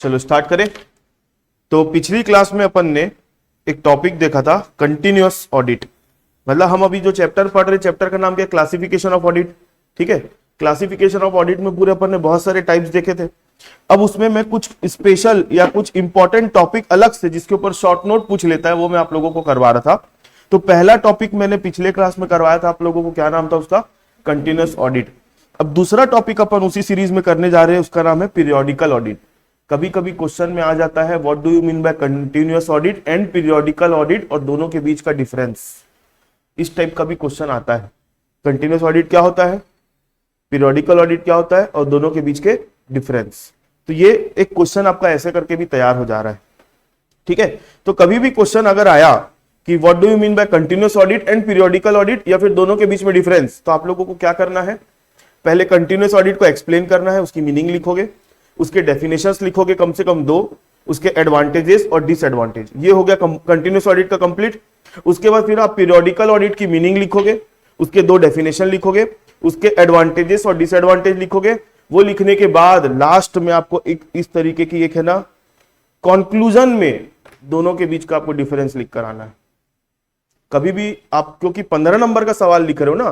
चलो स्टार्ट करें। तो पिछली क्लास में अपन ने एक टॉपिक देखा था कंटिन्यूअस ऑडिट। मतलब हम अभी जो चैप्टर पढ़ रहे, चैप्टर का नाम क्या है? Classification of audit. ठीक है, क्लासिफिकेशन ऑफ ऑडिट में पूरे अपन ने बहुत सारे टाइप्स देखे थे। अब उसमें मैं कुछ स्पेशल या कुछ इंपॉर्टेंट टॉपिक अलग से जिसके ऊपर शॉर्ट नोट पूछ लेता है वो मैं आप लोगों को करवा रहा था। तो पहला टॉपिक मैंने पिछले क्लास में करवाया था आप लोगों को, क्या नाम था उसका? Continuous audit. अब दूसरा टॉपिक अपन उसी सीरीज में करने जा रहे हैं, उसका नाम है पीरियोडिकल ऑडिट। कभी कभी क्वेश्चन में आ जाता है what do you mean by continuous audit and periodical audit, और दोनों के बीच का डिफरेंस। इस टाइप का भी क्वेश्चन आता है। कंटिन्यूअस ऑडिट क्या होता है, पीरियोडिकल ऑडिट क्या होता है, और दोनों के बीच के डिफरेंस। तो ये एक क्वेश्चन आपका ऐसे करके भी तैयार हो जा रहा है। ठीक है, तो कभी भी क्वेश्चन अगर आया कि what do you mean by continuous audit and periodical audit, या फिर दोनों के बीच में डिफरेंस, तो आप लोगों को क्या करना है? पहले कंटिन्यूअस ऑडिट को एक्सप्लेन करना है, उसकी मीनिंग लिखोगे, उसके डेफिनेशंस लिखोगे कम से कम 2, उसके एडवांटेजेस और डिसएडवांटेज। ये हो गया कंटिन्यूअस ऑडिट का कंप्लीट। उसके बाद फिर आप पीरियोडिकल ऑडिट की मीनिंग लिखोगे, उसके 2 डेफिनेशन लिखोगे, उसके एडवांटेजेस और डिसएडवांटेज लिखोगे। वो लिखने के बाद लास्ट में आपको एक इस तरीके की एक है ना कंक्लूजन में दोनों के बीच का आपको डिफरेंस लिख कर आना है। कभी भी आप क्योंकि 15 नंबर का सवाल लिख रहे हो ना,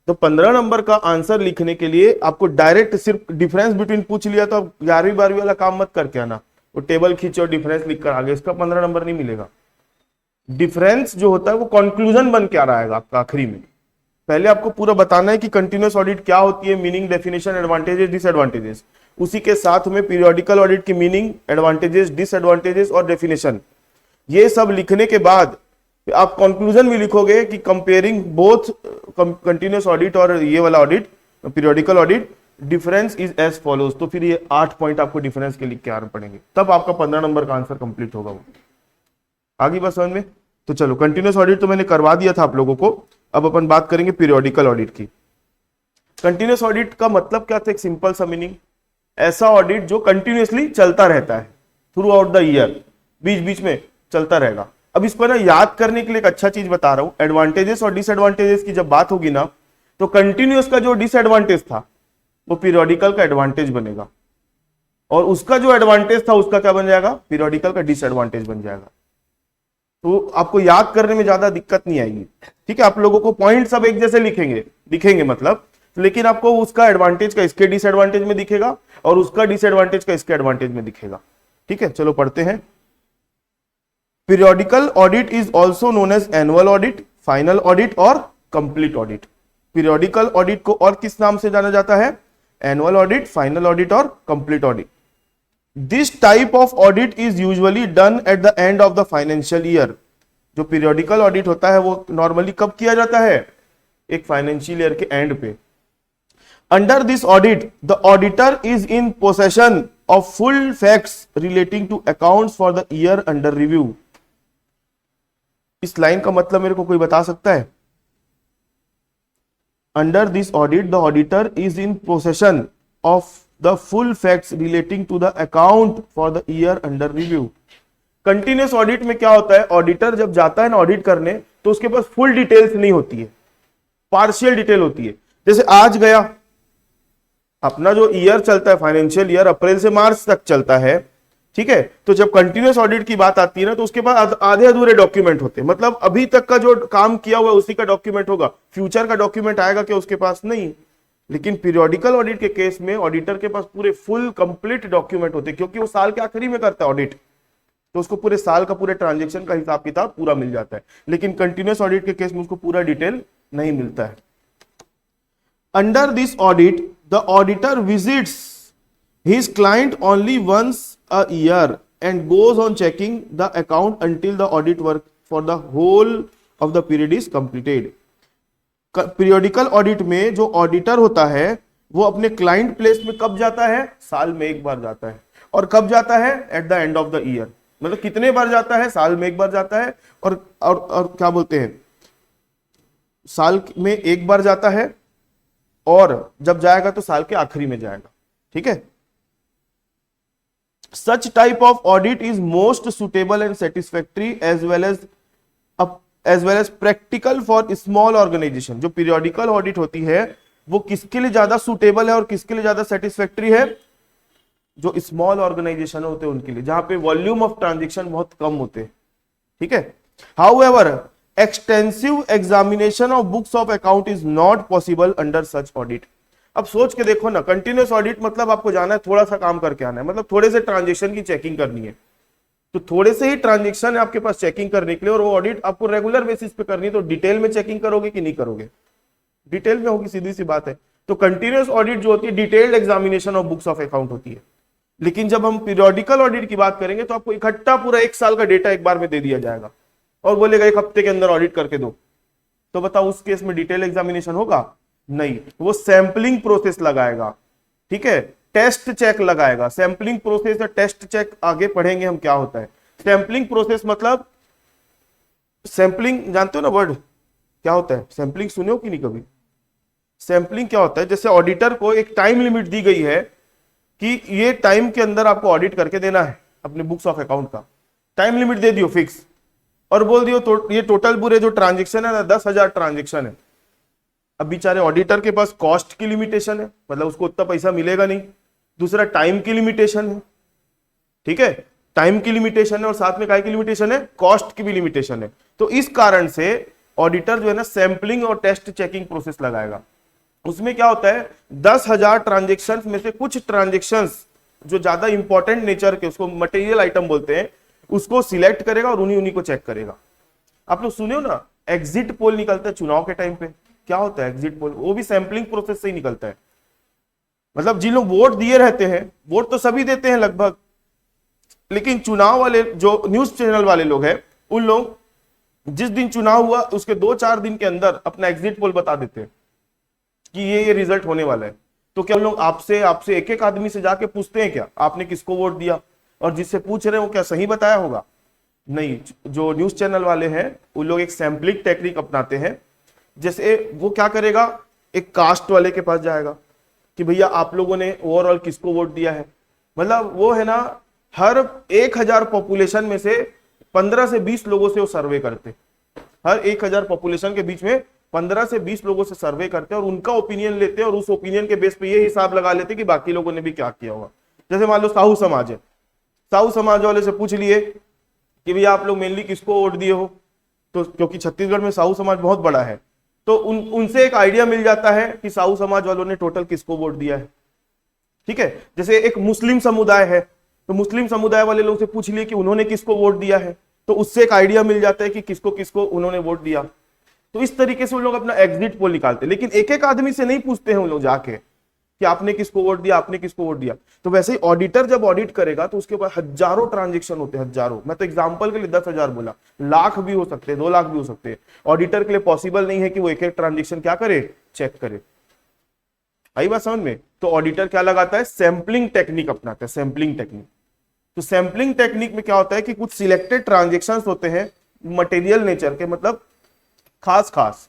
तो 15 नंबर का आंसर लिखने के लिए आपको डायरेक्ट सिर्फ डिफरेंस बिटवीन पूछ लिया तो 11वीं 12वीं वाला काम मत करके आना, वो टेबल खींचे और डिफरेंस लिख कर आगे, इसका 15 नंबर नहीं मिलेगा। डिफरेंस जो होता है वो कंक्लूजन बन के आ रहा है आपका आखिरी में। पहले आपको पूरा बताना है कि कंटिन्यूअस ऑडिट क्या होती है, मीनिंग, डेफिनेशन, एडवांटेजेस, डिसएडवांटेजेस। उसी के साथ में पीरियोडिकल ऑडिट की मीनिंग, एडवांटेजेस, डिसएडवांटेजेस और डेफिनेशन। ये सब लिखने के बाद आप कंक्लूजन भी लिखोगे कि कंपेयरिंग बोथ कंटिन्यूअस ऑडिट और ये वाला audit periodical audit, difference is as follows. तो फिर ये 8 पॉइंट आपको डिफरेंस के लिख के आने पड़ेंगे, तब आपका 15 नंबर का आंसर कंप्लीट होगा। वो आगे बस समझ में। तो चलो, कंटिन्यूअस ऑडिट तो मैंने करवा दिया था आप लोगों को। अब अपन बात करेंगे पीरियोडिकल ऑडिट की। कंटिन्यूअस ऑडिट का मतलब क्या था? एक सिंपल सा मीनिंग, ऐसा ऑडिट जो कंटिन्यूअसली चलता रहता है थ्रू आउट द ईयर, बीच बीच में चलता रहेगा। अब इसको ना याद करने के लिए एक अच्छा चीज बता रहा हूं। एडवांटेजेस और डिसएडवांटेजेस की जब बात होगी ना, तो कंटिन्यूअस का जो डिसएडवांटेज था वो पीरियोडिकल का एडवांटेज बनेगा, और उसका जो एडवांटेज था उसका क्या बन जाएगा? पीरियोडिकल का डिसएडवांटेज बन जाएगा। तो आपको याद करने में ज्यादा दिक्कत नहीं आएगी। ठीक है, आप लोगों को पॉइंट सब एक जैसे दिखेंगे मतलब, लेकिन आपको उसका एडवांटेज का इसके डिसएडवांटेज में दिखेगा और उसका डिसएडवांटेज का इसके एडवांटेज में दिखेगा। ठीक है, चलो पढ़ते हैं। Periodical audit is also known as annual audit, final audit और कंप्लीट ऑडिट। पीरियोडिकल ऑडिट को और किस नाम से जाना जाता है? एनुअल ऑडिट, फाइनल ऑडिट और complete audit. This type of audit is usually done at the end of the financial year. जो पीरियोडिकल ऑडिट होता है वो नॉर्मली कब किया जाता है? एक फाइनेंशियल ईयर के एंड पे। Under this audit the auditor is in possession of full facts relating to accounts for the year under review. इस लाइन का मतलब मेरे को कोई बता सकता है? Under this audit the auditor is in possession of the full facts relating to the account for the year under review. Continuous audit में क्या होता है? ऑडिटर जब जाता है ना ऑडिट करने, तो उसके पास फुल डिटेल्स नहीं होती है, पार्शियल डिटेल होती है। जैसे आज गया, अपना जो ईयर चलता है फाइनेंशियल ईयर अप्रैल से मार्च तक चलता है, ठीक है। तो जब कंटिन्यूअस ऑडिट की बात आती है ना, तो उसके पास आधे अधूरे डॉक्यूमेंट होते हैं। मतलब अभी तक का जो काम किया हुआ है उसी का डॉक्यूमेंट होगा, फ्यूचर का डॉक्यूमेंट आएगा क्या उसके पास? नहीं। लेकिन पीरियोडिकल ऑडिट के केस में ऑडिटर के पास पूरे फुल कंप्लीट डॉक्यूमेंट होते हैं, क्योंकि वो साल के आखिरी में करता है ऑडिट, तो उसको पूरे साल का पूरे ट्रांजेक्शन का हिसाब किताब पूरा मिल जाता है। लेकिन कंटिन्यूअस ऑडिट के केस में उसको पूरा डिटेल नहीं मिलता है। Under this audit the auditor visits his client only once a year and goes on checking the account until the audit work for the whole of the period is completed. Periodical audit में जो auditor होता है वो अपने client place में कब जाता है? साल में एक बार जाता है। और कब जाता है? Eight the end of the year. मतलब कितने बार जाता है? साल में एक बार जाता है। और क्या बोलते हैं, साल में एक बार जाता है, और जब जाएगा तो साल के आखिरी में जाएगा। ठीक है, such type of audit is most suitable and satisfactory as well as practical for small organization। जो periodical audit होती है वो किसके लिए ज्यादा सुटेबल है और किसके लिए ज्यादा सेटिस्फैक्टरी है? जो स्मॉल ऑर्गेनाइजेशन होते हैं उनके लिए, जहां पे वॉल्यूम ऑफ ट्रांजेक्शन बहुत कम होते हैं, ठीक है। However extensive examination of books of account is not possible under such audit. अब सोच के देखो ना, कंटिन्यूस ऑडिट मतलब आपको जाना है, थोड़ा सा काम करके आना है, मतलब थोड़े से ट्रांजेक्शन की चेकिंग करनी है, तो थोड़े से ही ट्रांजेक्शन है आपके पास चेकिंग करने के लिए, और वो ऑडिट आपको रेगुलर बेसिस पे करनी है, तो डिटेल में चेकिंग करोगे कि नहीं करोगे? डिटेल में होगी, सीधी सी बात है। तो कंटिन्यूस ऑडिट जो होती है detailed examination of books of account होती है। लेकिन जब हम पीरियोडिकल ऑडिट की बात करेंगे तो आपको इकट्ठा पूरा एक साल का डेटा एक बार में दे दिया जाएगा और बोलेगा एक हफ्ते के अंदर ऑडिट करके दो, तो बताओ उस केस में डिटेल एग्जामिनेशन होगा? नहीं, वो सैंपलिंग प्रोसेस लगाएगा, ठीक है, टेस्ट चेक लगाएगा। सैंपलिंग प्रोसेस या टेस्ट चेक आगे पढ़ेंगे हम क्या होता है। सैंपलिंग प्रोसेस मतलब, सैंपलिंग जानते हो ना वर्ड क्या होता है? सैंपलिंग सुने हो कि नहीं कभी? सैंपलिंग क्या होता है, जैसे ऑडिटर को एक टाइम लिमिट दी गई है कि ये टाइम के अंदर आपको ऑडिट करके देना है अपने बुक्स ऑफ अकाउंट का, टाइम लिमिट दे दियो फिक्स, और बोल दियो तो ये टोटल पूरे जो ट्रांजेक्शन है ना 10,000 ट्रांजेक्शन है। अब बेचारे ऑडिटर के पास कॉस्ट की लिमिटेशन है, मतलब उसको उतना पैसा मिलेगा नहीं, दूसरा टाइम की लिमिटेशन है, ठीक है, टाइम की लिमिटेशन है और साथ में काय की लिमिटेशन है? कॉस्ट की भी लिमिटेशन है। तो इस कारण से ऑडिटर जो है ना सैंपलिंग और टेस्ट चेकिंग प्रोसेस लगाएगा। उसमें क्या होता है, 10,000 ट्रांजेक्शन में से कुछ ट्रांजेक्शन जो ज्यादा इंपॉर्टेंट नेचर के, उसको मटेरियल आइटम बोलते हैं, उसको सिलेक्ट करेगा और उन्हीं को चेक करेगा। आप लोग सुने हो ना एग्जिट पोल निकलता है चुनाव के टाइम पे, क्या होता है एग्जिट पोल? वो भी सैंपलिंग प्रोसेस से ही निकलता है। मतलब जिन लोग वोट दिए रहते हैं, वोट तो सभी देते हैं लगभग, लेकिन चुनाव वाले जो न्यूज चैनल वाले लोग हैं, उन लोग जिस दिन चुनाव हुआ उसके 2-4 दिन के अंदर अपना एग्जिट पोल बता देते हैं कि ये रिजल्ट होने वाला है। तो क्या उन लोग आपसे एक एक आदमी से जाके पूछते हैं क्या आपने किसको वोट दिया, और जिससे पूछ रहे हो क्या सही बताया होगा? नहीं, जो न्यूज चैनल वाले हैं उन लोग एक सैंपलिंग टेक्निक अपनाते हैं। जैसे वो क्या करेगा, एक कास्ट वाले के पास जाएगा कि भैया आप लोगों ने ओवरऑल किसको वोट दिया है, मतलब वो है ना हर 1,000 पॉपुलेशन में से 15 से 20 लोगों से वो सर्वे करते, हर 1,000 पॉपुलेशन के बीच में 15 से 20 लोगों से सर्वे करते हैं और उनका ओपिनियन लेते हैं, और उस ओपिनियन के बेस पे ये हिसाब लगा लेते हैं कि बाकी लोगों ने भी क्या किया होगा। जैसे मान लो साहू समाज है, साहू समाज वाले से पूछ लिए कि भैया आप लोग मेनली किसको वोट दिए हो, तो क्योंकि छत्तीसगढ़ में साहू समाज बहुत बड़ा है, तो उनसे एक आइडिया मिल जाता है कि साहू समाज वालों ने टोटल किसको वोट दिया है, ठीक है। जैसे एक मुस्लिम समुदाय है, तो मुस्लिम समुदाय वाले लोग से पूछ लिए कि उन्होंने किसको वोट दिया है, तो उससे एक आइडिया मिल जाता है कि किसको किसको उन्होंने वोट दिया। तो इस तरीके से उन लोग अपना एग्जिट पोल निकालते हैं, लेकिन एक एक आदमी से नहीं पूछते हैं उन लोग जाके कि आपने किसको वोट दिया, आपने किसको वोट दिया। तो वैसे ही ऑडिटर जब ऑडिट करेगा तो उसके पास हजारों ट्रांजेक्शन होते हैं, हजारों, मैं तो एग्जांपल के लिए 10,000 बोला, लाख भी हो सकते हैं, 2 लाख भी हो सकते हैं। ऑडिटर के लिए पॉसिबल नहीं है कि वो एक एक ट्रांजेक्शन क्या करे, चेक करे। आई बात समझ में? तो ऑडिटर क्या लगाता है, सैंपलिंग टेक्निक अपनाता है, सैंपलिंग टेक्निक। तो सैंपलिंग टेक्निक में क्या होता है कि कुछ सिलेक्टेड ट्रांजेक्शन होते हैं मटेरियल नेचर के, मतलब खास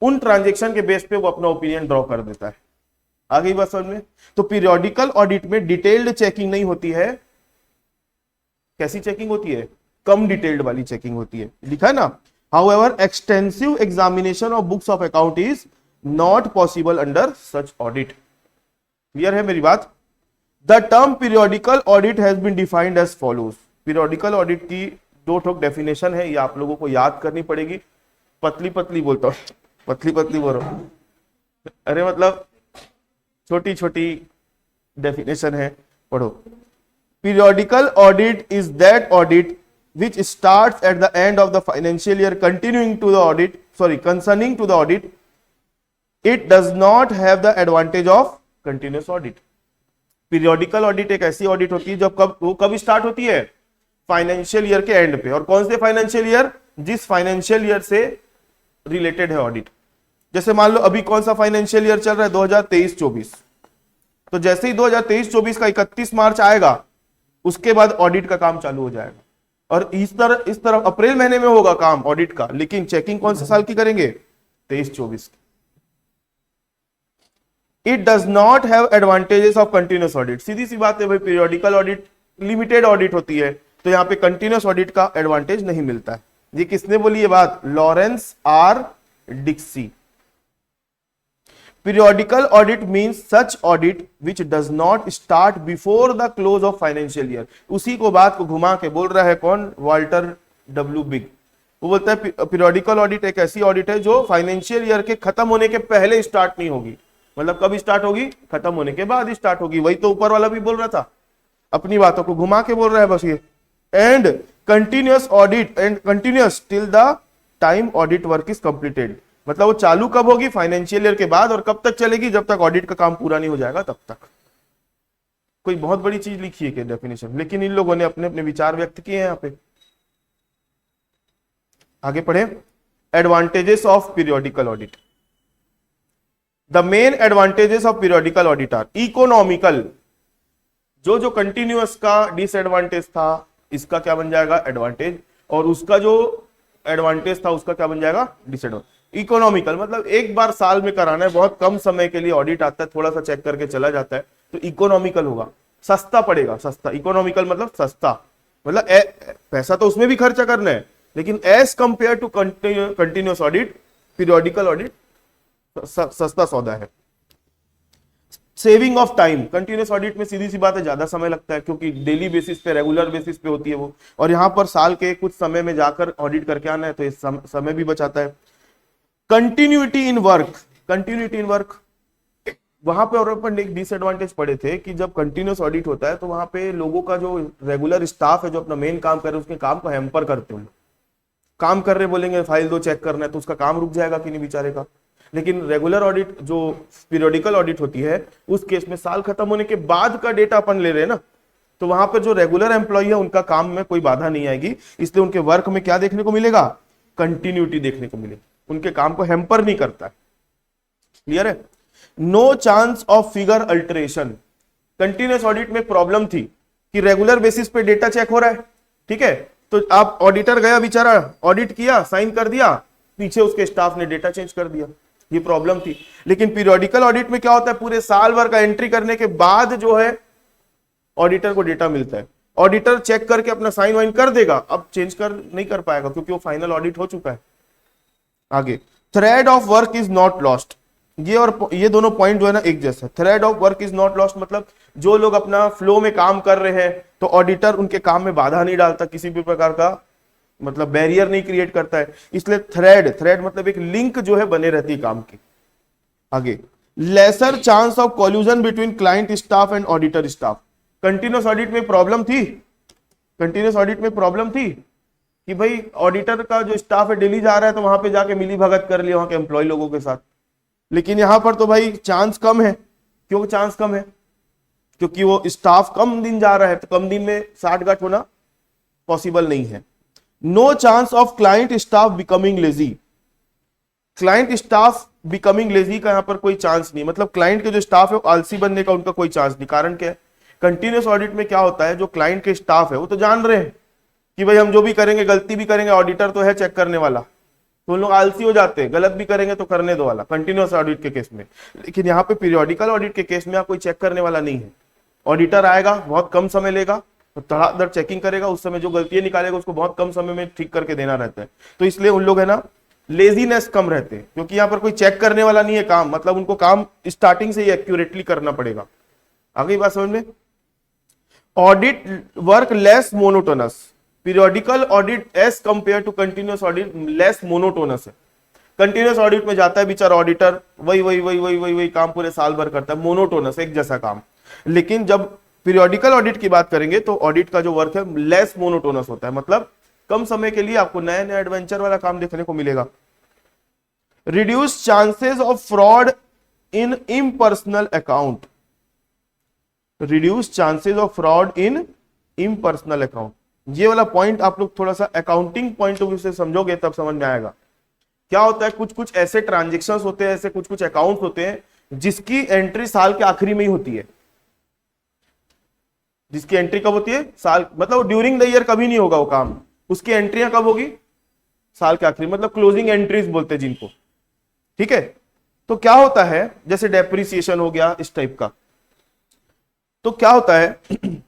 उन ट्रांजेक्शन के बेस पे वो अपना ओपिनियन ड्रॉ कर देता है। आ गई बात समझ में? तो पीरियोडिकल ऑडिट में डिटेल्ड चेकिंग नहीं होती है, कैसी चेकिंग होती है, कम डिटेल्ड वाली चेकिंग होती है, लिखा है ना। However extensive examination of books of account is not possible under such audit. Clear है मेरी बात? The term periodical audit has been defined as follows. Periodical audit की 2 ठोक डेफिनेशन है, ये आप लोगों को याद करनी पड़ेगी। पतली पतली बोलता हूं, पतली पतली बोल रहा हूं, अरे मतलब छोटी छोटी डेफिनेशन है, पढ़ो। Periodical audit is that audit which starts at the end of the financial year concerning to the audit. It does not have the advantage of continuous audit. Periodical audit एक ऐसी ऑडिट होती है जब कब start होती है, financial year के end पे। और कौन से फाइनेंशियल ईयर, जिस फाइनेंशियल ईयर से रिलेटेड है ऑडिट। जैसे मान लो अभी कौन सा फाइनेंशियल ईयर चल रहा है, 2023-24, तो जैसे ही 2023-24 का 31 मार्च आएगा उसके बाद ऑडिट का काम चालू हो जाएगा। और इस तरह अप्रैल महीने में होगा काम ऑडिट का, लेकिन चेकिंग कौन से साल की करेंगे, 23-24 की। It does not have advantages of continuous audit. सीधी सी बात है भाई, पीरियोडिकल ऑडिट लिमिटेड ऑडिट होती है, तो यहां पे कंटिन्यूस ऑडिट का एडवांटेज नहीं मिलता है। ये किसने बोली ये बात, Lawrence R Dicksee. Periodical audit means such audit which does not start before the close of financial year. उसी को बात को घुमा के बोल रहा है कौन, वाल्टर डब्ल्यू बिग। वो बोलता है पीरियोडिकल ऑडिट एक ऐसी ऑडिट है जो फाइनेंशियल ईयर के खत्म होने के पहले स्टार्ट नहीं होगी। मतलब कब स्टार्ट होगी, खत्म होने के बाद स्टार्ट होगी। वही तो ऊपर वाला भी बोल रहा था, अपनी बातों को घुमा के बोल रहा है बस ये। And continuous audit and continuous till the time audit work is completed. मतलब वो चालू कब होगी, फाइनेंशियल ईयर के बाद, और कब तक चलेगी, जब तक ऑडिट का काम पूरा नहीं हो जाएगा तब तक। कोई बहुत बड़ी चीज लिखी है क्या डेफिनेशन, लेकिन इन लोगों ने अपने अपने विचार व्यक्त किए हैं यहाँ पे। आगे पढ़े, advantages of periodical audit. The main advantages of periodical audit are economical. जो जो कंटिन्यूअस का डिसएडवांटेज था, इसका क्या बन जाएगा, एडवांटेज, और उसका जो एडवांटेज था उसका क्या बन जाएगा, डिसएडवांटेज। इकोनॉमिकल मतलब एक बार साल में कराना है, बहुत कम समय के लिए ऑडिट आता है, थोड़ा सा चेक करके चला जाता है, तो इकोनॉमिकल होगा, सस्ता पड़ेगा। सस्ता, इकोनॉमिकल मतलब सस्ता, मतलब पैसा तो उसमें भी खर्चा करना है, लेकिन as compare to continuous audit, periodical audit सस्ता सौदा है। Saving of time, continuous audit में सीधी सी बात है ज्यादा समय लगता है, क्योंकि डेली बेसिस पे, रेगुलर बेसिस पे होती है वो, और यहां पर साल के कुछ समय में जाकर ऑडिट करके आना है, तो इस समय भी बचाता है। Continuity in work, continuity in work, वहां पे और अपन एक डिसएडवांटेज पड़े थे कि जब कंटिन्यूअस ऑडिट होता है तो वहां पे लोगों का जो रेगुलर स्टाफ है जो अपना मेन काम कर रहे हैं उसके काम को हैम्पर करते हैं। काम कर रहे बोलेंगे फाइल दो चेक करना है, तो उसका काम रुक जाएगा कि नहीं बेचारे का। लेकिन रेगुलर ऑडिट जो पीरियोडिकल ऑडिट होती है उस केस में साल खत्म होने के बाद का डेटा अपन ले रहे हैं ना, तो वहां पर जो रेगुलर एम्प्लॉय है उनका काम में कोई बाधा नहीं आएगी, इसलिए उनके वर्क में क्या देखने को मिलेगा, कंटिन्यूटी देखने को मिलेगी, उनके काम को हैम्पर नहीं करता है। क्लियर है। No chance of figure alteration. Continuous audit में प्रॉब्लम थी कि रेगुलर बेसिस पे डेटा चेक हो रहा है, ठीक है, तो आप ऑडिटर गया बेचारा, ऑडिट किया, साइन कर दिया, पीछे उसके स्टाफ ने डेटा चेंज कर दिया, ये प्रॉब्लम थी। लेकिन पीरियोडिकल ऑडिट में क्या होता है, पूरे साल भर का एंट्री करने के बाद जो है ऑडिटर को डेटा मिलता है, ऑडिटर चेक करके अपना साइन वाइन कर देगा, अब चेंज कर नहीं कर पाएगा क्योंकि वो फाइनल ऑडिट हो चुका है। आगे, thread of work is not lost. ये और ये दोनों पॉइंट जो है ना एक जैसा, thread of work is not lost मतलब जो लोग अपना फ्लो में काम कर रहे हैं तो ऑडिटर उनके काम में बाधा नहीं डालता, किसी भी प्रकार का मतलब बैरियर नहीं क्रिएट करता है, इसलिए थ्रेड मतलब एक लिंक जो है बने रहती है काम की। आगे, lesser chance of collusion between client staff and auditor staff. Continuous audit में प्रॉब्लम थी, कंटिन्यूअस ऑडिट में प्रॉब्लम थी कि भाई ऑडिटर का जो स्टाफ है दिल्ली जा रहा है तो वहां पे जाके मिली भगत कर लिया वहां के एम्प्लॉय लोगों के साथ। लेकिन यहां पर तो भाई चांस कम है। क्यों चांस कम है, क्योंकि वो स्टाफ कम दिन जा रहा है, तो कम दिन में साठ गांठ होना पॉसिबल नहीं है। No chance of client staff becoming lazy. Client staff becoming lazy का यहां पर कोई चांस नहीं, मतलब क्लाइंट के जो स्टाफ है आलसी बनने का उनका कोई चांस नहीं। कारण क्या है, कंटिन्यूअस ऑडिट में क्या होता है, जो क्लाइंट के स्टाफ है वो तो जान रहे हैं कि भाई हम जो भी करेंगे गलती भी करेंगे, ऑडिटर तो है चेक करने वाला, तो उन लोग आलसी हो जाते हैं, गलत भी करेंगे तो करने दो वाला, कंटिन्यूअस ऑडिट के केस में। लेकिन यहाँ पे पीरियोडिकल ऑडिट के केस में आप कोई चेक करने वाला नहीं है, ऑडिटर आएगा, बहुत कम समय लेगा, तो धड़ाधड़ चेकिंग करेगा, उस समय जो गलतियां निकालेगा उसको बहुत कम समय में ठीक करके देना रहता है। तो इसलिए उन लोग है ना लेजीनेस कम रहते हैं, क्योंकि यहाँ पर कोई चेक करने वाला नहीं है काम, मतलब उनको काम स्टार्टिंग से ही एक्यूरेटली करना पड़ेगा। आगे बात समझ में। Audit work less monotonous. Periodical audit as compare to continuous audit less monotonous है। कंटिन्यूअस ऑडिट में जाता है बेचारा ऑडिटर, वही काम पूरे साल भर करता है, मोनोटोनस एक जैसा काम। लेकिन जब पीरियोडिकल ऑडिट की बात करेंगे तो ऑडिट का जो वर्क है लेस मोनोटोनस होता है, मतलब कम समय के लिए आपको नया नया एडवेंचर वाला काम देखने को मिलेगा। Reduce chances of fraud in impersonal account. Reduce chances of fraud in impersonal account, ये वाला पॉइंट आप लोग थोड़ा सा अकाउंटिंग पॉइंट ऑफ व्यू से समझोगे तब समझ में आएगा। क्या होता है, कुछ कुछ ऐसे ट्रांजेक्शंस होते हैं, ऐसे कुछ कुछ अकाउंट होते हैं जिसकी एंट्री साल के आखिरी में ही होती है। जिसकी एंट्री कब होती है, साल, मतलब ड्यूरिंग द ईयर कभी नहीं होगा वो काम, उसकी एंट्रियां कब होगी, साल के आखिरी, मतलब क्लोजिंग एंट्रीज बोलते हैं जिनको। ठीक है, तो क्या होता है, जैसे डेप्रिसिएशन हो गया इस टाइप का, तो क्या होता है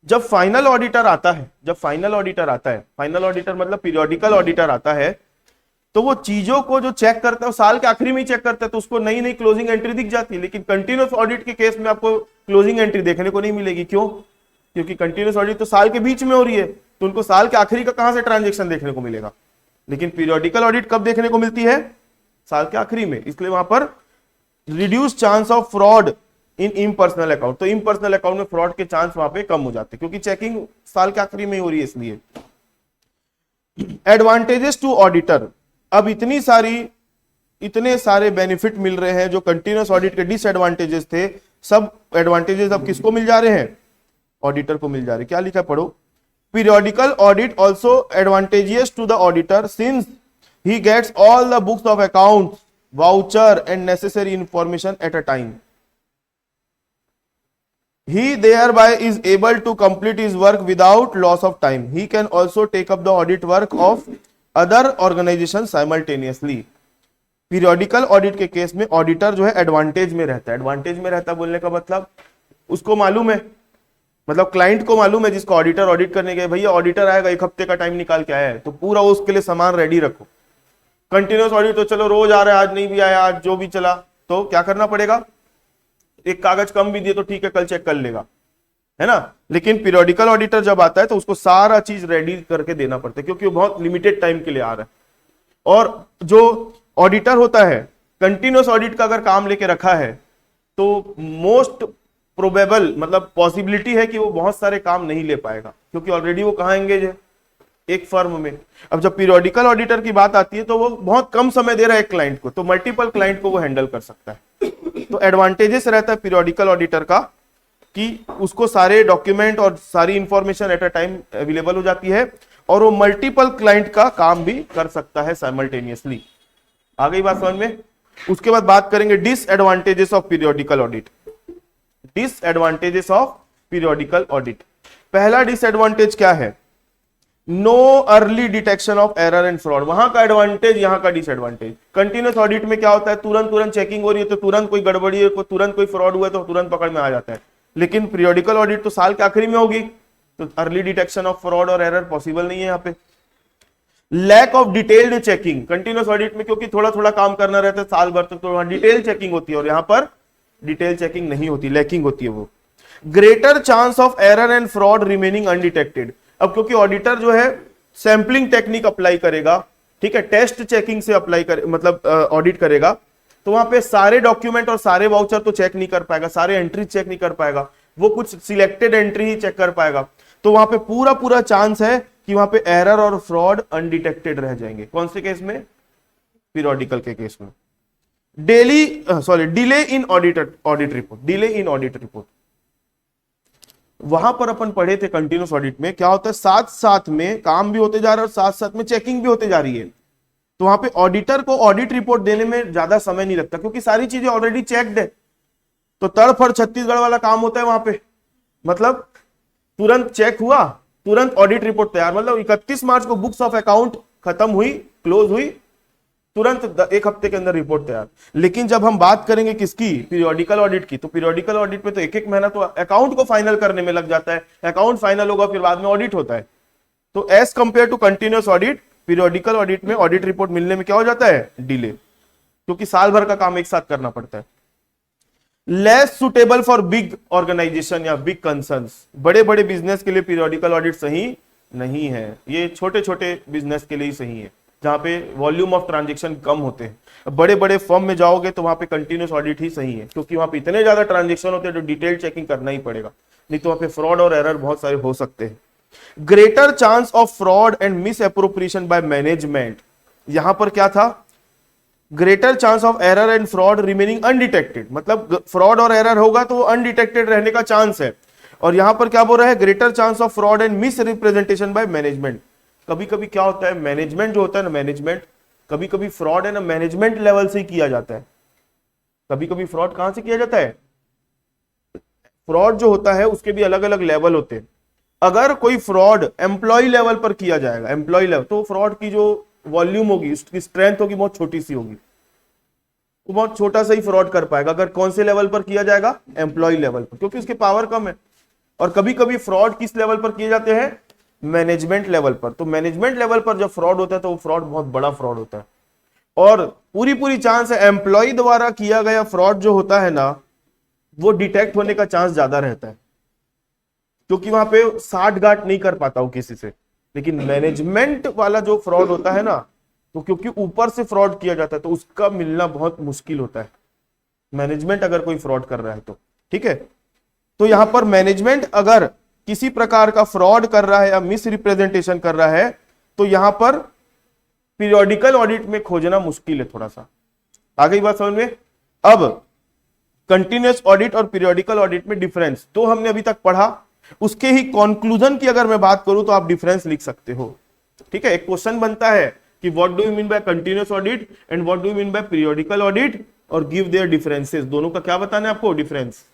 जब फाइनल ऑडिटर आता है, फाइनल ऑडिटर मतलब पीरियोडिकल ऑडिटर आता है, तो वो चीजों को जो चेक करता है वो साल के आखिरी में ही चेक करता है, तो उसको नई नई क्लोजिंग एंट्री दिख जाती है। लेकिन कंटिन्यूस ऑडिट के केस में आपको क्लोजिंग एंट्री देखने को नहीं मिलेगी। क्यों? क्योंकि कंटिन्यूस ऑडिट तो साल के बीच में हो रही है, तो उनको साल के आखिरी का कहां से ट्रांजेक्शन देखने को मिलेगा। लेकिन पीरियोडिकल ऑडिट कब देखने को मिलती है? साल के आखिरी में। इसलिए वहां पर reduce chance of fraud in impersonal account, तो इम्पर्सनल अकाउंट में फ्रॉड के चांस वहां पे कम हो जाते हैं, क्योंकि चेकिंग साल के आखिरी में ही हो रही है। इसलिए एडवांटेजेस टू ऑडिटर, अब इतने सारे बेनिफिट मिल रहे हैं। जो कंटिन्यूस ऑडिट के डिसएडवांटेजेस थे, सब एडवांटेजेस अब किसको मिल जा रहे हैं? ऑडिटर को मिल जा रहे हैं। क्या लिखा है, पढ़ो। Periodical audit also advantageous to the auditor since he gets all the books of account, voucher and necessary information at a time. He thereby is able to complete his work without loss of time. He can also take up the audit work of other organizations simultaneously. Periodical audit के case में auditor जो है advantage में रहता है। Advantage में रहता है बोलने का मतलब उसको मालूम है, मतलब क्लाइंट को मालूम है, जिसको ऑडिटर ऑडिट करने गए, भैया ऑडिटर आएगा, 1 हफ्ते का टाइम निकाल के आया है, तो पूरा उसके लिए सामान रेडी रखो। कंटिन्यूस ऑडिट तो चलो रोज आ रहा है, आज नहीं भी आया, आज जो भी चला, तो क्या करना पड़ेगा? एक कागज कम भी दिए तो ठीक है, कल चेक कर लेगा, है ना। लेकिन पीरियोडिकल ऑडिटर जब आता है तो उसको सारा चीज रेडी करके देना पड़ता है, क्योंकि वो बहुत लिमिटेड टाइम के लिए आ रहा है। और जो ऑडिटर होता है, कंटिन्यूस ऑडिट का अगर काम लेके रखा है, तो मोस्ट प्रोबेबल मतलब पॉसिबिलिटी है कि वो बहुत सारे काम नहीं ले पाएगा, क्योंकि ऑलरेडी वो कहां एंगेज है? एक फर्म में। अब जब पीरियोडिकल ऑडिटर की बात आती है तो वो बहुत कम समय दे रहा है एक क्लाइंट को, तो मल्टीपल क्लाइंट को वो हैंडल कर सकता है। तो एडवांटेजेस रहता है पीरियोडिकल ऑडिटर का कि उसको सारे डॉक्यूमेंट और सारी information at a time available हो जाती है, और वो मल्टीपल क्लाइंट का काम भी कर सकता है साइमल्टेनियसली। आ गई बात समझ में? उसके बाद बात करेंगे disadvantages of periodical audit. Disadvantages of periodical audit, पहला डिसएडवांटेज क्या है? Know early detection of error and fraud. वहां का एडवांटेज, यहां का डिसएडवांटेज। कंटिन्यूस ऑडिट में क्या होता है? तुरंत चेकिंग हो रही है तो तुरंत कोई गड़बड़ी है, तुरंत कोई फ्रॉड हुआ है तो तुरंत पकड़ में आ जाता है। लेकिन पीरियोडिकल ऑडिट तो साल के आखिरी में होगी, तो अर्ली डिटेक्शन ऑफ फ्रॉड और एरर पॉसिबल नहीं है यहाँ पे। Lack of detailed checking, continuous audit में क्योंकि थोड़ा थोड़ा काम करना रहता है साल भर तक, तो वहां डिटेल चेकिंग होती है, और यहां पर डिटेल चेकिंग नहीं होती, लैकिंग होती है वो। Greater chance of error and fraud remaining undetected. अब क्योंकि ऑडिटर जो है सैंपलिंग टेक्निक अप्लाई करेगा, ठीक है, टेस्ट चेकिंग से अप्लाई करे, मतलब ऑडिट करेगा, तो वहां पे सारे डॉक्यूमेंट और सारे वाउचर तो चेक नहीं कर पाएगा, सारे एंट्री चेक नहीं कर पाएगा, वो कुछ सिलेक्टेड एंट्री ही चेक कर पाएगा। तो वहां पे पूरा चांस है कि वहां पे एरर और फ्रॉड अनडिटेक्टेड रह जाएंगे। कौन से केस में? पीरियोडिकल के केस में। Delay in audit report, delay in audit report. वहां पर अपन पढ़े थे कंटिन्यूस ऑडिट में क्या होता है, साथ साथ में काम भी होते जा रहा है और साथ साथ में चेकिंग भी होते जा रही है। तो वहां पे ऑडिटर को ऑडिट रिपोर्ट देने में ज्यादा समय नहीं लगता, क्योंकि सारी चीजें ऑलरेडी चेक्ड है। तो तड़फड़ छत्तीसगढ़ वाला काम होता है वहां पे, मतलब तुरंत चेक हुआ, तुरंत ऑडिट रिपोर्ट तैयार। मतलब 31 मार्च को बुक्स ऑफ अकाउंट खत्म हुई, क्लोज हुई, तुरंत 1 हफ्ते के अंदर रिपोर्ट तैयार। लेकिन जब हम बात करेंगे किसकी? पीरियोडिकल ऑडिट की, तो पीरियोडिकल ऑडिट में तो 1 महीना तो अकाउंट को फाइनल करने में लग जाता है। अकाउंट फाइनल होगा फिर बाद में ऑडिट होता है। तो as compare to continuous audit, periodical audit में ऑडिट रिपोर्ट मिलने में क्या हो जाता है? डिले, क्योंकि साल भर का काम एक साथ करना पड़ता है। Less suitable for big organisation या बिग कंसर्न्स, बड़े बड़े बिजनेस के लिए पीरियोडिकल ऑडिट सही नहीं है, ये छोटे छोटे बिजनेस के लिए ही सही है, जहां पे वॉल्यूम ऑफ ट्रांजेक्शन कम होते हैं। बड़े बड़े फर्म में जाओगे तो वहां पे कंटिन्यूस ऑडिट ही सही है, क्योंकि वहां पे इतने ज्यादा ट्रांजेक्शन होते हैं जो डिटेल चेकिंग करना ही पड़ेगा, नहीं तो वहां पे फ्रॉड और एरर बहुत सारे हो सकते हैं। Greater chance of fraud and miss appropriation by management, यहां पर क्या था? Greater chance of error and fraud remaining undetected, मतलब फ्रॉड और एरर होगा तो वो अनडिटेक्टेड रहने का चांस है। और यहां पर क्या बोल रहा है? Greater chance of fraud and miss representation by management. कभी कभी क्या होता है, मैनेजमेंट जो होता है ना, मैनेजमेंट कभी कभी फ्रॉड है ना मैनेजमेंट लेवल से ही किया जाता है। कभी कभी फ्रॉड कहां से किया जाता है? फ्रॉड जो होता है उसके भी अलग अलग लेवल होते हैं। अगर कोई फ्रॉड एम्प्लॉय लेवल पर किया जाएगा, एम्प्लॉय लेवल, तो फ्रॉड की जो वॉल्यूम होगी, उसकी स्ट्रेंथ होगी, बहुत छोटी सी होगी, वो बहुत छोटा सा ही फ्रॉड कर पाएगा। अगर कौन से लेवल पर किया जाएगा? एम्प्लॉय लेवल पर, क्योंकि उसकी पावर कम है। और कभी कभी फ्रॉड किस लेवल पर किए जाते हैं? मैनेजमेंट लेवल पर। तो मैनेजमेंट लेवल पर जब फ्रॉड होता है तो वो फ्रॉड बहुत बड़ा फ्रॉड होता है, और पूरी पूरी चांस है एम्प्लॉय द्वारा किया गया फ्रॉड जो होता है ना, वो डिटेक्ट होने का चांस ज्यादा रहता है, क्योंकि वहां पे साठ गांठ नहीं कर पाता हूं किसी से। लेकिन मैनेजमेंट वाला जो फ्रॉड होता है ना, तो क्योंकि ऊपर से फ्रॉड किया जाता है तो उसका मिलना बहुत मुश्किल होता है, मैनेजमेंट अगर कोई फ्रॉड कर रहा है तो। ठीक है, तो यहां पर मैनेजमेंट अगर किसी प्रकार का फ्रॉड कर रहा है या मिस रिप्रेजेंटेशन कर रहा है, तो यहां पर पीरियोडिकल ऑडिट में खोजना मुश्किल है थोड़ा सा। आ गई बात समझ में? अब कंटिन्यूअस ऑडिट और पीरियोडिकल ऑडिट में डिफरेंस तो हमने अभी तक पढ़ा, उसके ही कंक्लूजन की अगर मैं बात करूं तो आप डिफरेंस लिख सकते हो। ठीक है, एक क्वेश्चन बनता है कि what do you mean by continuous audit and what do you mean by periodical audit, और गिव देयर डिफरेंसेस, दोनों का क्या बताना है आपको, डिफरेंस।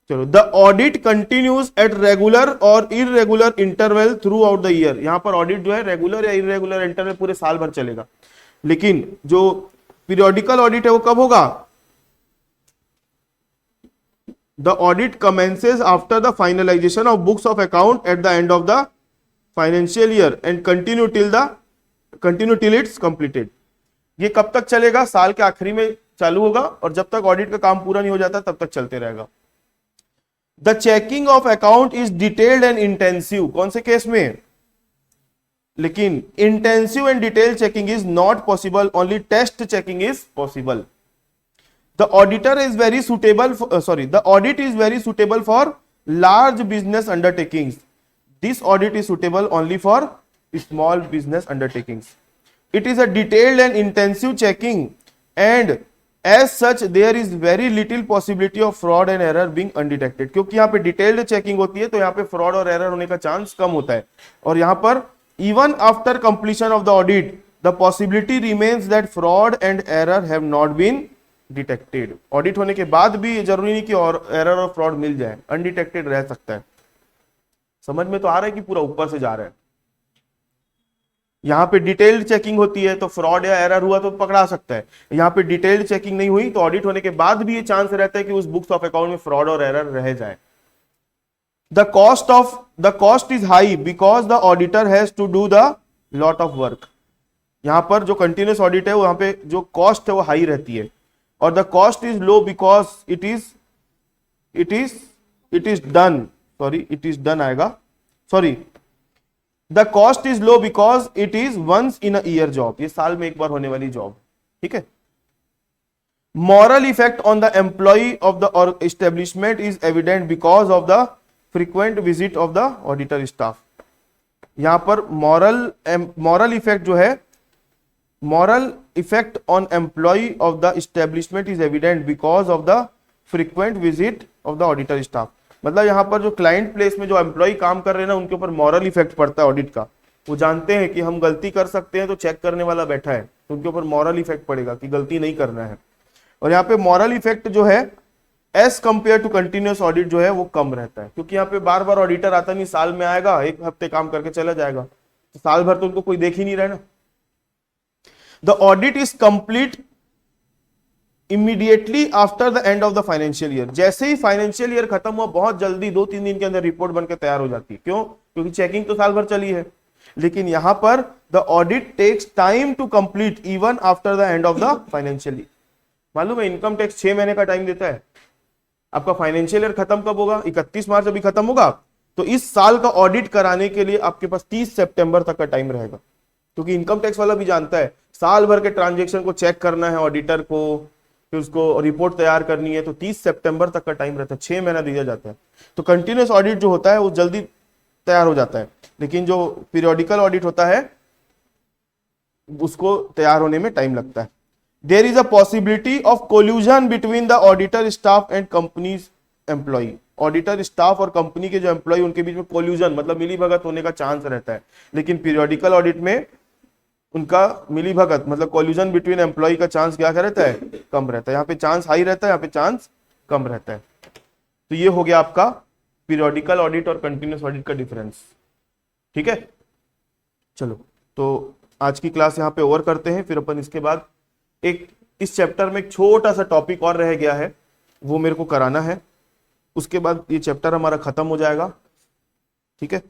चलो, the audit continues at regular और irregular interval throughout the year. यहां पर ऑडिट जो है रेगुलर या इरेगुलर इंटरवल पूरे साल भर चलेगा, लेकिन जो पीरियोडिकल ऑडिट है वो कब होगा? The audit commences after the finalisation of books of account eight the end of the financial year and continue till it's completed. ये कब तक चलेगा? साल के आखिरी में चालू होगा और जब तक ऑडिट का काम पूरा नहीं हो जाता तब तक चलते रहेगा। The checking of account is detailed and intensive, कौन से केस में? लेकिन intensive and detail checking is not possible, only test checking is possible. The auditor is very suitable, the audit is very suitable for large business undertakings. This audit is suitable only for small business undertakings. It is a detailed and intensive checking, and as such there is very little possibility of fraud and error being undetected. क्योंकि यहाँ पे detailed checking होती है तो यहाँ पे fraud और error होने का चांस कम होता है। और यहाँ पर even after completion of the audit the possibility remains that fraud and error have not been detected. Audit होने के बाद भी जरूरी नहीं कि और एरर और फ्रॉड मिल जाए, अनडिटेक्टेड रह सकता है। समझ में तो आ रहा है कि पूरा ऊपर से जा रहा है? यहां पे डिटेल्ड चेकिंग होती है तो फ्रॉड या एरर हुआ तो पकड़ा सकता है, यहां पे डिटेल्ड चेकिंग नहीं हुई तो ऑडिट होने के बाद भी ये चांस रहता है कि उस बुक्स ऑफ अकाउंट में फ्रॉड और एरर रह जाए। The cost is high because the auditor has to do the lot of work. यहां पर जो कंटिन्यूस ऑडिट है वहां पे जो कॉस्ट है वो हाई रहती है, और the cost is low because it is done आएगा, sorry, the cost is low because it is once in a year job, ये साल में एक बार होने वाली जॉब। ठीक है, moral effect on the employ of the establishment is evident because of the frequent visit of the auditor staff. यहां पर मॉरल इफेक्ट जो है, moral effect on employee of the establishment is evident because of the frequent visit of the auditor staff। मतलब यहाँ पर जो client place में जो एम्प्लॉय काम कर रहे हैं ना, उनके ऊपर मॉरल इफेक्ट पड़ता है ऑडिट का। वो जानते हैं कि हम गलती कर सकते हैं तो चेक करने वाला बैठा है, तो उनके ऊपर मॉरल इफेक्ट पड़ेगा कि गलती नहीं करना है। और यहाँ पे मॉरल इफेक्ट जो है as compare to continuous audit जो है वो कम रहता है, क्योंकि यहाँ पे बार बार ऑडिटर आता नहीं, साल में आएगा, एक हफ्ते काम करके चला जाएगा, तो साल भर तो उनको कोई देख ही नहीं रहा ना। The audit is complete immediately after the end of the financial year। जैसे ही फाइनेंशियल ईयर खत्म हुआ बहुत जल्दी 2-3 दिन के अंदर रिपोर्ट बनकर तैयार हो जाती है। क्यों? क्योंकि चेकिंग तो साल भर चली है। लेकिन यहां पर the audit takes time to complete even after the end of the financial year. मालूम है इनकम टैक्स 6 महीने का टाइम देता है। आपका फाइनेंशियल ईयर खत्म कब होगा? 31 मार्च अभी खत्म होगा, तो इस साल का ऑडिट कराने के लिए आपके पास 30 सितंबर तक का टाइम रहेगा, क्योंकि इनकम टैक्स वाला भी जानता है साल भर के ट्रांजैक्शन को चेक करना है ऑडिटर को, फिर उसको रिपोर्ट तैयार करनी है, तो 30 सितंबर तक का टाइम रहता है, 6 महीना दिया जाता है। तो कंटिन्यूस ऑडिट जो होता है वो जल्दी तैयार हो जाता है, लेकिन जो पीरियोडिकल ऑडिट होता है उसको तैयार होने में टाइम लगता है। There is a possibility of collusion between the auditor staff and company's employ. Auditor staff और कंपनी के जो एम्प्लॉय उनके बीच में कोल्यूजन मतलब मिली भगत होने का चांस रहता है, लेकिन पीरियोडिकल ऑडिट में उनका मिली भगत मतलब कोल्यूजन बिटवीन एम्प्लॉय का चांस क्या रहता है? कम रहता है। यहाँ पे चांस हाई रहता है, यहाँ पे चांस कम रहता है। तो ये हो गया आपका पीरियोडिकल ऑडिट और कंटिन्यूस ऑडिट का डिफरेंस। ठीक है, चलो तो आज की क्लास यहाँ पे ओवर करते हैं, फिर अपन इसके बाद एक इस चैप्टर में एक छोटा सा टॉपिक और रह गया है, वो मेरे को कराना है, उसके बाद ये चैप्टर हमारा खत्म हो जाएगा। ठीक है,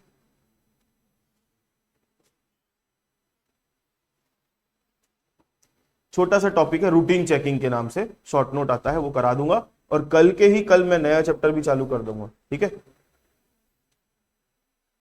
छोटा सा टॉपिक है, रूटीन चेकिंग के नाम से शॉर्ट नोट आता है, वो करा दूंगा, और कल के ही कल मैं नया चैप्टर भी चालू कर दूंगा, ठीक है।